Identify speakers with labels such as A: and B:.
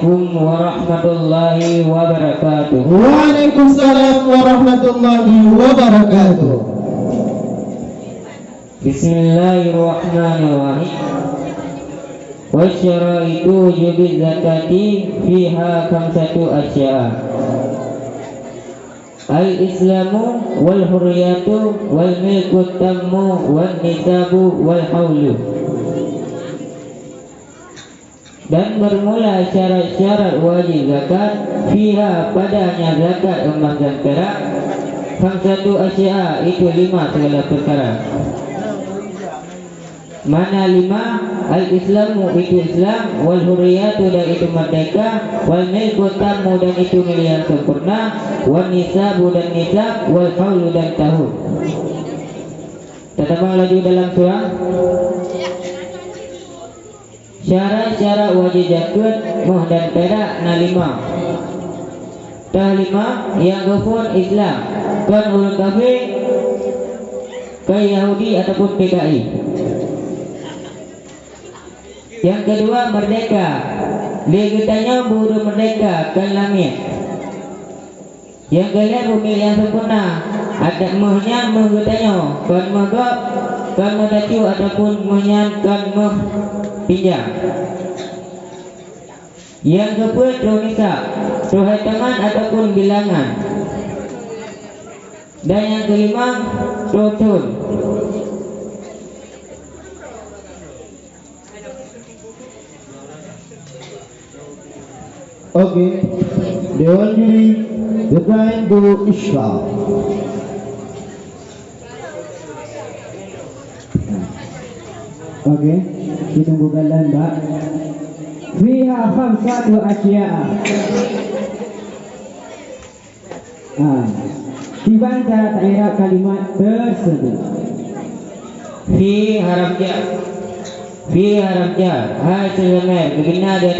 A: Assalamualaikum warahmatullahi wabarakatuh.
B: Waalaikumsalam warahmatullahi wabarakatuh.
A: Bismillahirrahmanirrahim. Wasyaraitu wujubi zakati fiha khamsatu asya. Al-islamu wal hurriyatu wal milku tammu wal nisabu wal haulu. Dan bermula syarat-syarat wajib zakat fiha padanya zakat emas dan perak khamsatu asya, itu 5 segala perkara. Mana 5? Al-islamu itu Islam, wal hurriyatu dan itu merdeka, wal milku tammu dan itu miliar sempurna, wal nisabu dan nisab, wal haulu dan tahun. Kita lagi dalam surah. Syarat-syarat wajib zakat emas dan perak na 5. Tah 5 yang gufur Islam, kan ulul kafir, ke Yahudi ataupun PKI. Yang kedua merdeka, dia katanya buruh merdeka kan langit. Yang kalian bumi yang sempurna, ada mahnya mah katanya kan magap kan matacu ataupun mahnya kan mah pinjam. Yang kedua nisab, hitungan ataupun bilangan. Dan yang kelima rukun.
B: Oke, Dewan Juri Desain Guru Islam.
C: Oke, kita tunggu kalian, Mbak. Fiha khamsatu asya'a. Dibaca daerah kalimat tersebut.
A: Fi harap jar, hasil lemah, kebina dia